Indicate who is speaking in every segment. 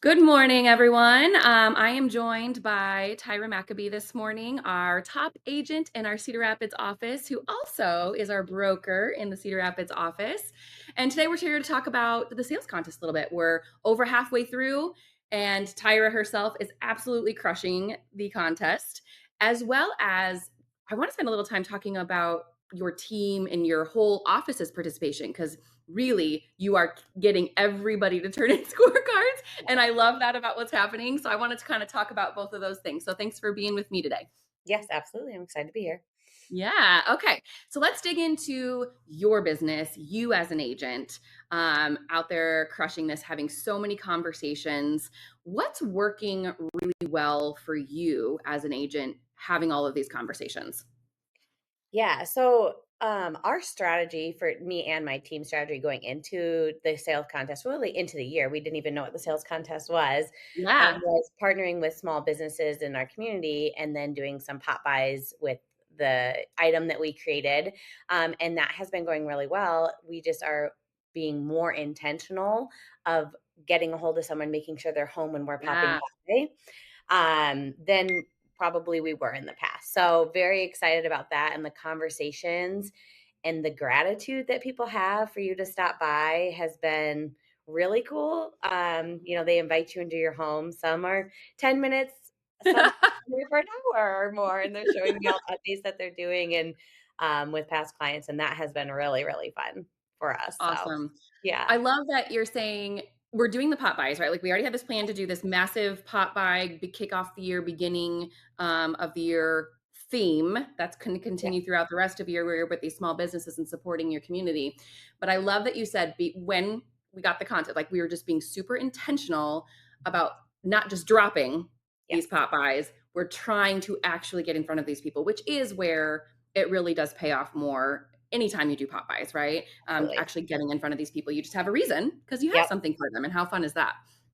Speaker 1: Good morning, everyone. I am joined by Tyra McAbee this morning, our top agent in our Cedar Rapids office, who also is our broker in the Cedar Rapids office. And today we're here to talk about the sales contest a little bit. We're over halfway through, and Tyra herself is absolutely crushing the contest, as well as I want to spend a little time talking about your team and your whole office's participation because really you are getting everybody to turn in scorecards and I love that about what's happening. So I wanted to kind of talk about both of those things. So thanks for being with me today.
Speaker 2: Yes, absolutely. I'm excited to be here.
Speaker 1: Yeah. Okay. So let's dig into your business, you as an agent, out there crushing this, having so many conversations. What's working really well for you as an agent, having all of these conversations?
Speaker 2: Yeah. Our strategy for me and my team strategy going into the sales contest, really into the year, we didn't even know what the sales contest
Speaker 1: Yeah.
Speaker 2: was partnering with small businesses in our community and then doing some pop buys with the item that we created. And that has been going really well. We just are being more intentional of getting a hold of someone, making sure they're home when we're popping
Speaker 1: Yeah.
Speaker 2: by. Than probably we were in the past. So very excited about that and the conversations and the gratitude that people have for you to stop by has been really cool. They invite you into your home. Some are 10 minutes, some here for an hour or more, and they're showing me all the updates that they're doing and with past clients. And that has been really, really fun for us. So
Speaker 1: Awesome.
Speaker 2: yeah.
Speaker 1: I love that you're saying we're doing the pop buys, right? Like we already have this plan to do this massive pop buy, kick off the year, beginning of the year theme that's going to
Speaker 2: Yeah.
Speaker 1: continue throughout the rest of the year where you're with these small businesses and supporting your community. But I love that you said when we got the content, like we were just being super intentional about not just dropping these
Speaker 2: Yes.
Speaker 1: pop buys. We're trying to actually get in front of these people, which is where it really does pay off more anytime you do pop buys, right?
Speaker 2: Absolutely.
Speaker 1: Actually getting in front of these people. You just have a reason because you have
Speaker 2: Yep.
Speaker 1: something for them. And how fun is that?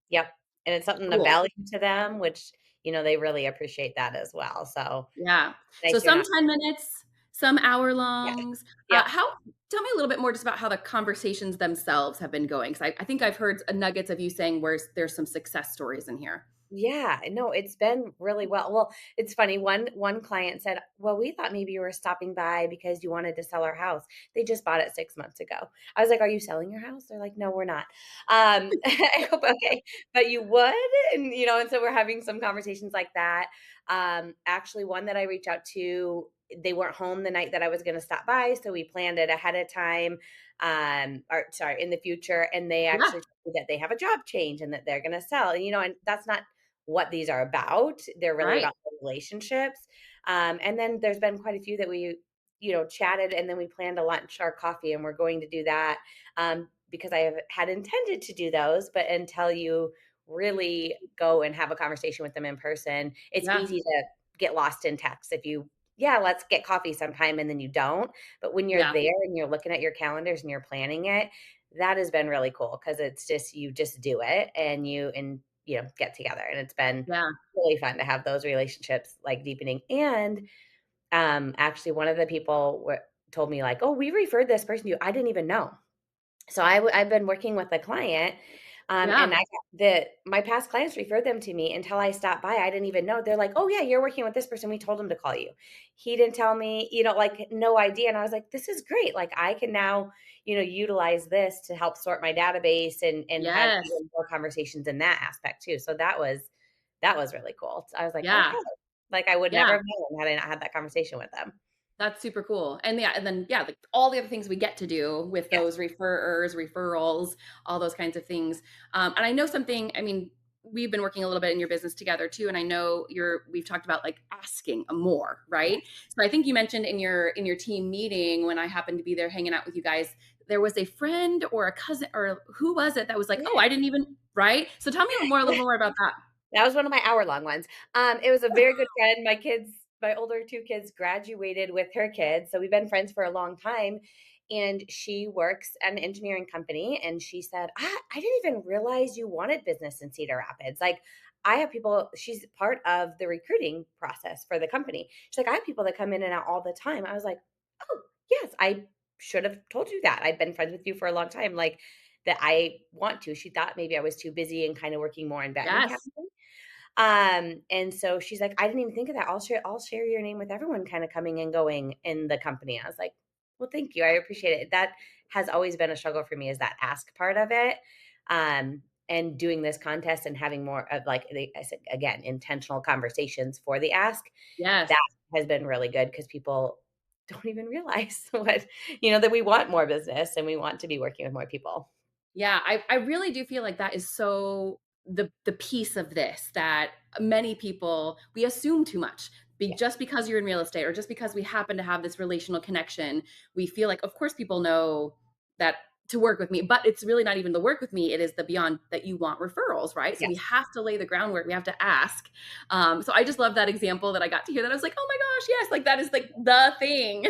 Speaker 2: Yep, and it's something of
Speaker 1: Cool.
Speaker 2: value to them, which, they really appreciate that as well, so,
Speaker 1: Yeah. So
Speaker 2: nice you're
Speaker 1: some
Speaker 2: not.
Speaker 1: 10 minutes, some hour
Speaker 2: Yeah.
Speaker 1: longs.
Speaker 2: Yep.
Speaker 1: How Tell me a little bit more just about how the conversations themselves have been going. Cause I think I've heard nuggets of you saying where there's some success stories in here.
Speaker 2: Yeah, no, it's been really well, it's funny, one client said, "Well, we thought maybe you were stopping by because you wanted to sell our house. They just bought it 6 months ago." I was like, "Are you selling your house?" They're like, "No, we're not." I hope okay, but you would? And so we're having some conversations like that. Actually, one that I reached out to, they weren't home the night that I was gonna stop by, so we planned it ahead of time, or sorry, in the future, and they
Speaker 1: Yeah.
Speaker 2: actually told me that they have a job change and that they're gonna sell, and that's not what these are about. They're really
Speaker 1: Right.
Speaker 2: about the relationships. And then there's been quite a few that we chatted and then we planned a lunch or coffee and we're going to do that because I have had intended to do those, but until you really go and have a conversation with them in person, it's
Speaker 1: Yeah.
Speaker 2: easy to get lost in text if yeah, let's get coffee sometime and then you don't. But when you're
Speaker 1: Yeah.
Speaker 2: there and you're looking at your calendars and you're planning it, that has been really cool because it's just you just do it and get together, and it's been
Speaker 1: Yeah.
Speaker 2: really fun to have those relationships, like, deepening, and, actually, one of the people told me, like, "Oh, we referred this person to you." I didn't even know. So I've been working with a client, and
Speaker 1: Yeah.
Speaker 2: I got the my past clients referred them to me until I stopped by. I didn't even know. They're like, "Oh yeah, you're working with this person. We told him to call you." He didn't tell me, like no idea. And I was like, "This is great. Like I can now, utilize this to help sort my database and have
Speaker 1: Yes.
Speaker 2: even more conversations in that aspect too." So that was really cool. So I was like,
Speaker 1: Yeah.
Speaker 2: "Okay." Like I would never
Speaker 1: Yeah.
Speaker 2: have known had I not had that conversation with them.
Speaker 1: That's super cool. And yeah, and then yeah, like all the other things we get to do with
Speaker 2: Yes.
Speaker 1: those referrals, all those kinds of things. And I know something, I mean, we've been working a little bit in your business together too. And I know we've talked about like asking more, right?
Speaker 2: Yes.
Speaker 1: So I think you mentioned in your team meeting when I happened to be there hanging out with you guys, there was a friend or a cousin or who was it that was like, oh, I didn't even, right? So tell me a little more about that.
Speaker 2: That was one of my hour-long ones. It was a very good friend. My older 2 kids graduated with her kids, so we've been friends for a long time, and she works at an engineering company, and she said, I didn't even realize you wanted business in Cedar Rapids. Like, I have people" she's part of the recruiting process for the company. She's like, "I have people that come in and out all the time." I was like, "Oh, yes, I should have told you that. I've been friends with you for a long time." Like, that I want to. She thought maybe I was too busy and kind of working more in veterinary
Speaker 1: Yes.
Speaker 2: counseling. And so she's like, "I didn't even think of that. I'll share your name with everyone kind of coming and going in the company." I was like, "Well, thank you. I appreciate it." That has always been a struggle for me, is that ask part of it. And doing this contest and having more of, like, I said again, intentional conversations for the ask.
Speaker 1: Yes.
Speaker 2: That has been really good because people don't even realize that we want more business and we want to be working with more people.
Speaker 1: Yeah, I really do feel like that is so the piece of this that many people we assume too much.
Speaker 2: Yeah.
Speaker 1: Just because you're in real estate or just because we happen to have this relational connection, we feel like of course people know that to work with me, but it's really not even the work with me. It is the beyond that you want referrals, right? So we
Speaker 2: Yes.
Speaker 1: have to lay the groundwork. We have to ask. So I just love that example that I got to hear. That I was like, oh my gosh, yes, like that is like the thing.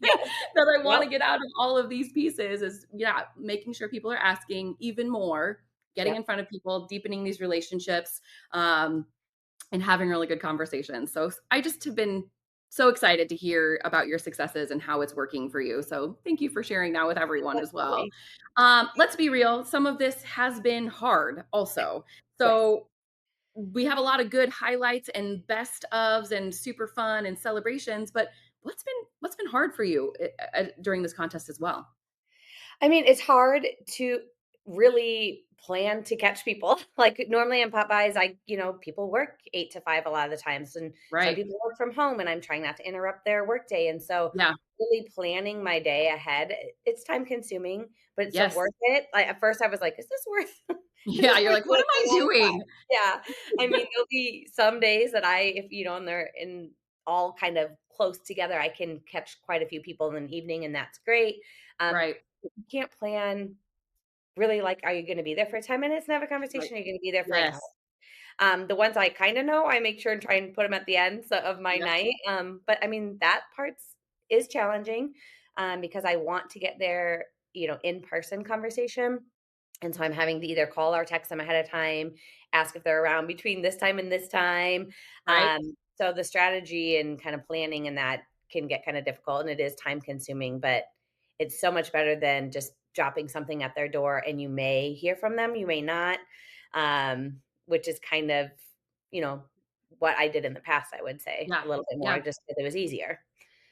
Speaker 2: Yes.
Speaker 1: that I want
Speaker 2: Yep.
Speaker 1: to get out of all of these pieces is, yeah, making sure people are asking even more, getting in
Speaker 2: Yep.
Speaker 1: front of people, deepening these relationships, um, and having really good conversations. So I just have been so excited to hear about your successes and how it's working for you. So thank you for sharing that with everyone as well.
Speaker 2: Absolutely.
Speaker 1: Let's be real. Some of this has been hard also.
Speaker 2: Yes.
Speaker 1: So we have a lot of good highlights and best ofs and super fun and celebrations, but what's been hard for you during this contest as well?
Speaker 2: I mean, it's hard to really plan to catch people. Like, normally in pop-bys, people work 8 to 5 a lot of the times, and some
Speaker 1: Right.
Speaker 2: people work from home, and I'm trying not to interrupt their workday, and so
Speaker 1: Yeah.
Speaker 2: really planning my day ahead, it's time consuming, but it's so
Speaker 1: Yes.
Speaker 2: worth it. Like, at first I was like, "Is this worth is
Speaker 1: Yeah.
Speaker 2: this
Speaker 1: You're
Speaker 2: worth
Speaker 1: like, what
Speaker 2: doing
Speaker 1: am I
Speaker 2: my 9 to 5?"
Speaker 1: doing?
Speaker 2: Yeah. I mean, there'll be some days that and they're in all kind of close together, I can catch quite a few people in the evening, and that's great. Um,
Speaker 1: Right.
Speaker 2: you can't plan really, like, are you gonna be there for 10 minutes and have a
Speaker 1: Right.
Speaker 2: conversation? Are you gonna be there for an hour?
Speaker 1: Yes.
Speaker 2: The ones I kinda know, I make sure and try and put them at the end of my
Speaker 1: Yep.
Speaker 2: night, but, I mean, that part's is challenging, because I want to get their, in-person conversation, and so I'm having to either call or text them ahead of time, ask if they're around between this time and this time.
Speaker 1: Right.
Speaker 2: So the strategy and kind of planning and that can get kind of difficult, and it is time consuming, but it's so much better than just dropping something at their door and you may hear from them, you may not, which is kind of, you know, what I did in the past, I would say
Speaker 1: Yeah.
Speaker 2: a little bit more
Speaker 1: Yeah.
Speaker 2: just because it was easier.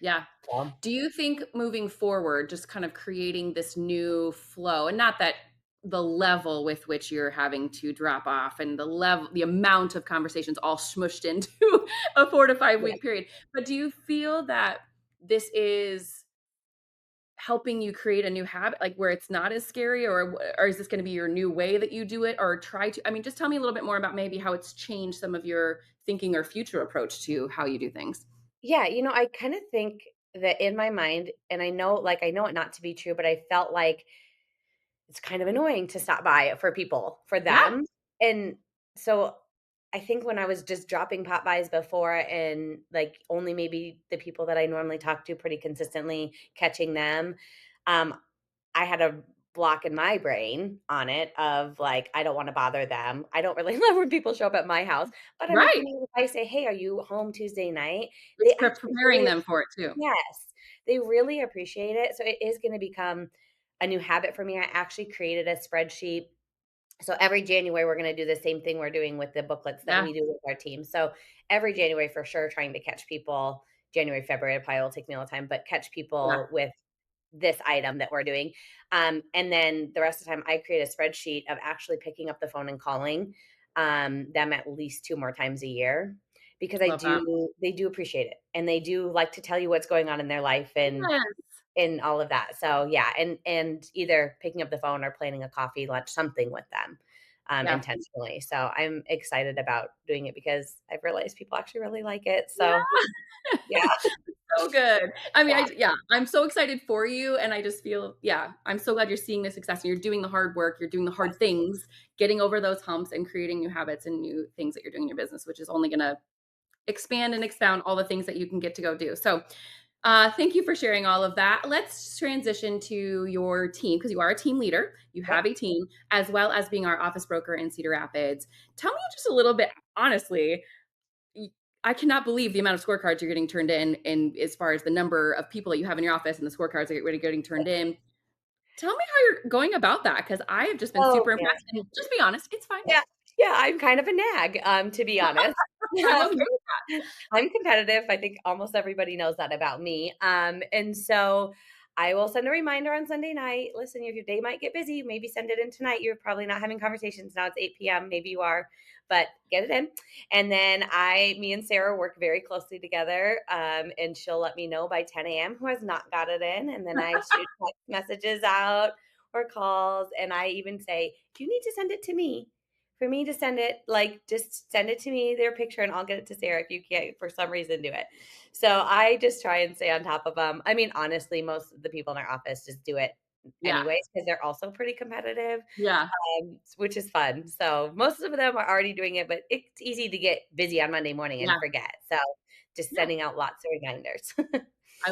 Speaker 1: Yeah.
Speaker 2: So,
Speaker 1: Do you think moving forward, just kind of creating this new flow, and not that the level with which you're having to drop off and the amount of conversations all smushed into a 4 to 5 week
Speaker 2: yeah.
Speaker 1: period, but do you feel that this is helping you create a new habit, like, where it's not as scary, or is this gonna be your new way that you do it, or try to I mean, just tell me a little bit more about maybe how it's changed some of your thinking or future approach to how you do things.
Speaker 2: Yeah, I kind of think that in my mind, and I know it not to be true, but I felt like it's kind of annoying to stop by for people, for
Speaker 1: Yeah,
Speaker 2: them. And so I think when I was just dropping pop bys before and like only maybe the people that I normally talk to pretty consistently catching them, um, I had a block in my brain on it of like, I don't want to bother them. I don't really love when people show up at my house, but I'm like,
Speaker 1: right.
Speaker 2: if I say, "Hey, are you home Tuesday night?"
Speaker 1: It's
Speaker 2: They actually
Speaker 1: preparing
Speaker 2: really,
Speaker 1: them for it too.
Speaker 2: yes, they really appreciate it. So it is going to become a new habit for me. I actually created a spreadsheet. So every January, we're going to do the same thing we're doing with the booklets that
Speaker 1: Yeah,
Speaker 2: we do with our team. So every January, for sure, trying to catch people. January, February, it probably will take me all the time, but catch
Speaker 1: yeah,
Speaker 2: people with this item that we're doing. And then the rest of the time, I create a spreadsheet of actually picking up the phone and calling them at least 2 more times a year because
Speaker 1: love that.
Speaker 2: they do appreciate it, and they do like to tell you what's going on in their life
Speaker 1: Yes,
Speaker 2: and all of that. So yeah, and either picking up the phone or planning a coffee, lunch, something with them
Speaker 1: yeah,
Speaker 2: intentionally. So I'm excited about doing it because I've realized people actually really like it. So
Speaker 1: yeah,
Speaker 2: yeah,
Speaker 1: so good. I mean,
Speaker 2: yeah,
Speaker 1: yeah, I'm so excited for you, and I just feel yeah, I'm so glad you're seeing the success, and you're doing the hard work, you're doing the hard
Speaker 2: yes,
Speaker 1: things, getting over those humps, and creating new habits and new things that you're doing in your business, which is only gonna expand and expound all the things that you can get to go do. So, thank you for sharing all of that. Let's transition to your team because you are a team leader. You
Speaker 2: yep.
Speaker 1: have a team as well as being our office broker in Cedar Rapids. Tell me just a little bit, honestly. y- I cannot believe the amount of scorecards you're getting turned in, and as far as the number of people that you have in your office and the scorecards that you're getting turned in. Tell me how you're going about that, because I have just been
Speaker 2: Oh,
Speaker 1: super
Speaker 2: man.
Speaker 1: impressed, and just be honest, it's fine.
Speaker 2: Yeah, yeah, I'm kind of a nag, to be honest.
Speaker 1: I'm
Speaker 2: Um,
Speaker 1: okay with that.
Speaker 2: I'm competitive. I think almost everybody knows that about me. And so I will send a reminder on Sunday night. Listen, if your day might get busy, maybe send it in tonight. You're probably not having conversations now. It's 8 p.m. Maybe you are, but get it in. And then me and Sarah work very closely together. And she'll let me know by 10 a.m. who has not got it in. And then I shoot text messages out or calls. And I even say, you need to send it to me for me to send it, like, just send it to me, their picture, and I'll get it to Sarah if you can't, for some reason, do it. So I just try and stay on top of them. I mean, honestly, most of the people in our office just do it
Speaker 1: Yeah,
Speaker 2: anyways because they're also pretty competitive,
Speaker 1: yeah,
Speaker 2: which is fun. So most of them are already doing it, but it's easy to get busy on Monday morning and
Speaker 1: yeah,
Speaker 2: forget. So just
Speaker 1: yeah.
Speaker 2: sending out lots of reminders.
Speaker 1: I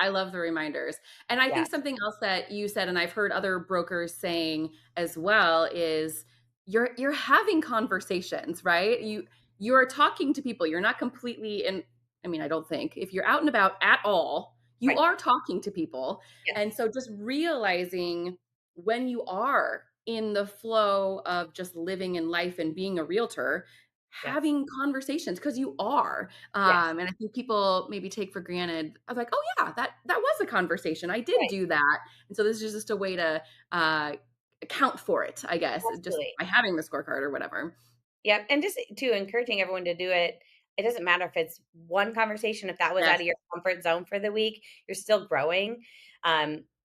Speaker 1: love the reminders. And I
Speaker 2: Yeah,
Speaker 1: think something else that you said, and I've heard other brokers saying as well, is you're having conversations, right? You're talking to people. You're not completely in, I mean, I don't think if you're out and about at all, you
Speaker 2: right.
Speaker 1: are talking to people. And
Speaker 2: Yes,
Speaker 1: so just realizing when you are in the flow of just living in life and being a realtor,
Speaker 2: yes,
Speaker 1: having conversations, because you are.
Speaker 2: yes,
Speaker 1: And I think people maybe take for granted. I was like, "Oh yeah, that was a conversation. I did
Speaker 2: right.
Speaker 1: do that." And so this is just a way to uh, account for it, I guess, just
Speaker 2: Absolutely.
Speaker 1: by having the scorecard or whatever.
Speaker 2: Yep, and just to encouraging everyone to do it. It doesn't matter if it's one conversation, if that was out
Speaker 1: Yes.
Speaker 2: of your comfort zone for the week, you're still growing,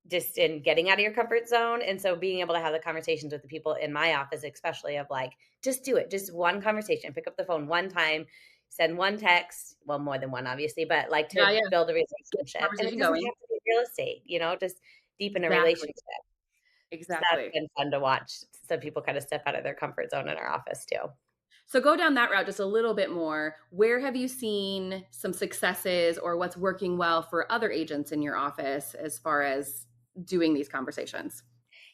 Speaker 2: just in getting out of your comfort zone, and so being able to have the conversations with the people in my office, especially of like, just do it, just one conversation, pick up the phone one time, send one text, well, more than one, obviously, but like
Speaker 1: Yeah,
Speaker 2: to
Speaker 1: yeah.
Speaker 2: build a
Speaker 1: Get the
Speaker 2: relationship, and it
Speaker 1: conversation
Speaker 2: doesn't
Speaker 1: going.
Speaker 2: have to be real estate, just deepen a
Speaker 1: Exactly.
Speaker 2: relationship. So that's
Speaker 1: Exactly.
Speaker 2: been fun to watch some people kind of step out of their comfort zone in our office too.
Speaker 1: So go down that route just a little bit more. Where have you seen some successes or what's working well for other agents in your office as far as doing these conversations?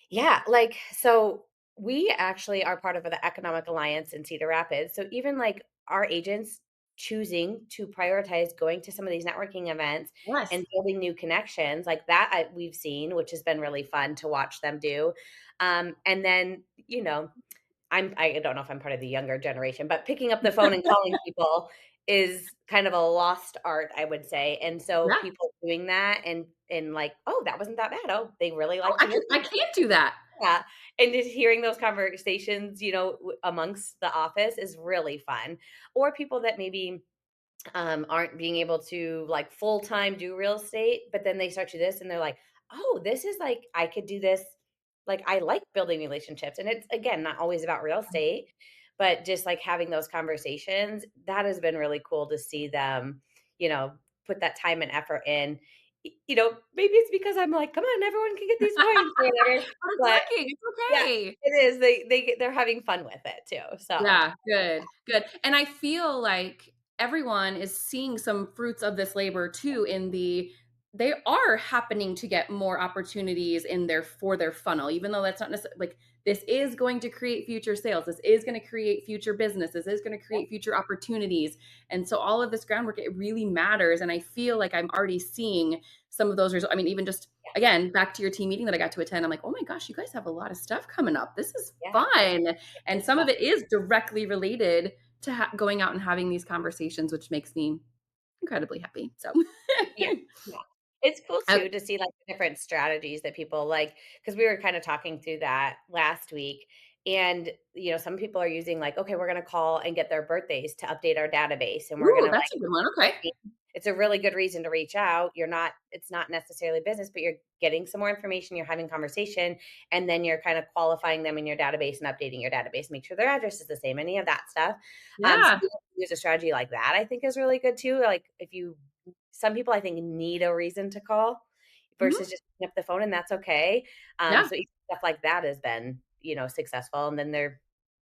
Speaker 2: Yeah, like, so we actually are part of the Economic Alliance in Cedar Rapids. So even like our agents choosing to prioritize going to some of these networking events
Speaker 1: Yes.
Speaker 2: and building new connections like that we've seen, which has been really fun to watch them do. And then, I don't know if I'm part of the younger generation, but picking up the phone and calling people is kind of a lost art, I would say. And so
Speaker 1: Yeah.
Speaker 2: people doing that and like, oh, that wasn't that bad. Oh, they really
Speaker 1: Oh,
Speaker 2: liked me.
Speaker 1: I can't do that.
Speaker 2: Yeah, and just hearing those conversations, amongst the office is really fun. Or people that maybe aren't being able to like full time do real estate, but then they start to this and they're like, oh, this is like, I could do this. Like, I like building relationships. And it's, again, not always about real estate, but just like having those conversations, that has been really cool to see them, you know, put that time and effort in. Maybe it's because I'm like, come on, everyone can get these points or whatever.
Speaker 1: But it's
Speaker 2: But
Speaker 1: working. It's
Speaker 2: yeah,
Speaker 1: okay.
Speaker 2: it is. They're having fun with it too. So
Speaker 1: Yeah, good, good. And I feel like everyone is seeing some fruits of this labor too in they are happening to get more opportunities in their funnel, even though that's not necessarily like this is going to create future sales. This is going to create future business. This is going to
Speaker 2: yep,
Speaker 1: create future opportunities. And so all of this groundwork, it really matters. And I feel like I'm already seeing some of those results. I mean, even just
Speaker 2: yeah,
Speaker 1: again, back to your team meeting that I got to attend, I'm like, oh my gosh, you guys have a lot of stuff coming up. This is
Speaker 2: yeah,
Speaker 1: fun.
Speaker 2: it
Speaker 1: And
Speaker 2: is
Speaker 1: some
Speaker 2: fun.
Speaker 1: of it is directly related to going out and having these conversations, which makes me incredibly happy. So,
Speaker 2: Yeah, yeah. It's cool
Speaker 1: uh,
Speaker 2: too to see, like, the different strategies that people like, because we were kinda talking through that last week, and, some people are using, like, "Okay, we're gonna call and get their birthdays to update our database, and we're
Speaker 1: ooh,
Speaker 2: gonna,
Speaker 1: that's
Speaker 2: like."
Speaker 1: a good one. Okay.
Speaker 2: It's a really good reason to reach out. It's not necessarily business, but you're getting some more information, you're having conversation, and then you're kind of qualifying them in your database and updating your database, make sure their address is the same, any of that stuff. So
Speaker 1: Yeah.
Speaker 2: being able to use a strategy like that, I think is really good too. Like some people I think need a reason to call
Speaker 1: Mhm.
Speaker 2: versus just picking up the phone, and that's okay.
Speaker 1: Yeah.
Speaker 2: So even stuff like that has been, successful, and then they're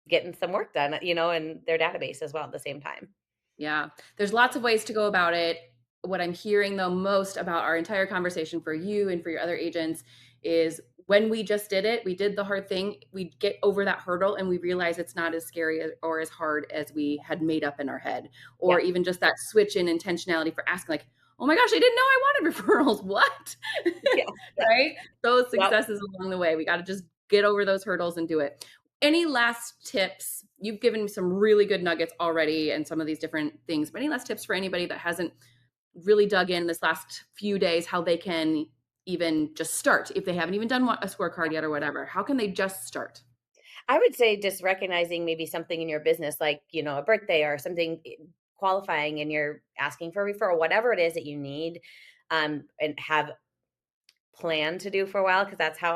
Speaker 2: getting some work done, in their database as well at the same time.
Speaker 1: Yeah. There's lots of ways to go about it. What I'm hearing though most about our entire conversation for you and for your other agents is when we just did it, we did the hard thing, we get over that hurdle and we realize it's not as scary or as hard as we had made up in our head. Or
Speaker 2: Yeah.
Speaker 1: even just that switch in intentionality for asking like, "Oh my gosh, I didn't know I wanted referrals. What?"
Speaker 2: Yeah, yeah.
Speaker 1: Right? Those
Speaker 2: Yep.
Speaker 1: successes along the way. We gotta just get over those hurdles and do it. Any last tips? You've given me some really good nuggets already and some of these different things, but any last tips for anybody that hasn't really dug in this last few days, how they can even just start if they haven't even done a scorecard yet or whatever? How can they just start?
Speaker 2: I would say just recognizing maybe something in your business, like, a birthday or something qualifying, and you're asking for a referral, whatever it is that you need, and have planned to do for a while, because that's how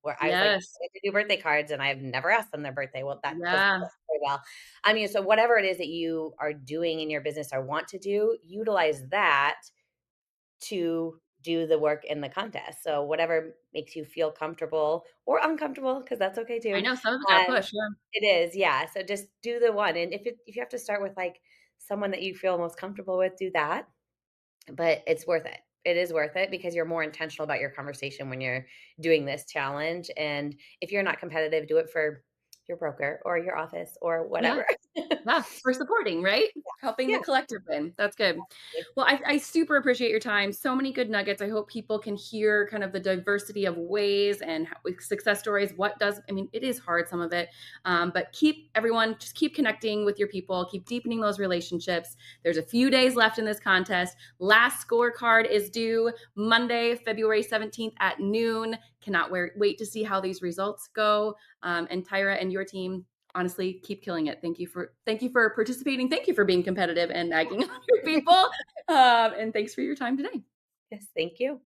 Speaker 2: where I was like,
Speaker 1: Yes.
Speaker 2: "I have to do birthday cards," and I've never asked them their birthday. Well, that doesn't
Speaker 1: Yeah.
Speaker 2: work very well. I mean, so whatever it is that you are doing in your business or want to do, utilize that to do the work in the contest. So whatever makes you feel comfortable or uncomfortable, because that's okay
Speaker 1: I
Speaker 2: too.
Speaker 1: know some of it got
Speaker 2: Um,
Speaker 1: pushed, yeah.
Speaker 2: it is, yeah. So just do the one, and if you have to start with like someone that you feel most comfortable with, do that. But it's worth it. It is worth it because you're more intentional about your conversation when you're doing this challenge. And if you're not competitive, do it for your broker or your office or
Speaker 1: Yeah.
Speaker 2: whatever.
Speaker 1: Yeah, for supporting, right? Helping the
Speaker 2: Yeah.
Speaker 1: collective win. That's good. Well, I super appreciate your time. So many good nuggets. I hope people can hear kind of the diversity of ways and with success stories. What does, I mean, it is hard, some of it, but just keep connecting with your people, keep deepening those relationships. There's a few days left in this contest. Last scorecard is due Monday, February 17th at noon. Cannot wait to see how these results go. And Tyra and your team, honestly, keep killing it. Thank you for participating. Thank you for being competitive and nagging on your people. And thanks for your time today.
Speaker 2: Yes. Thank you.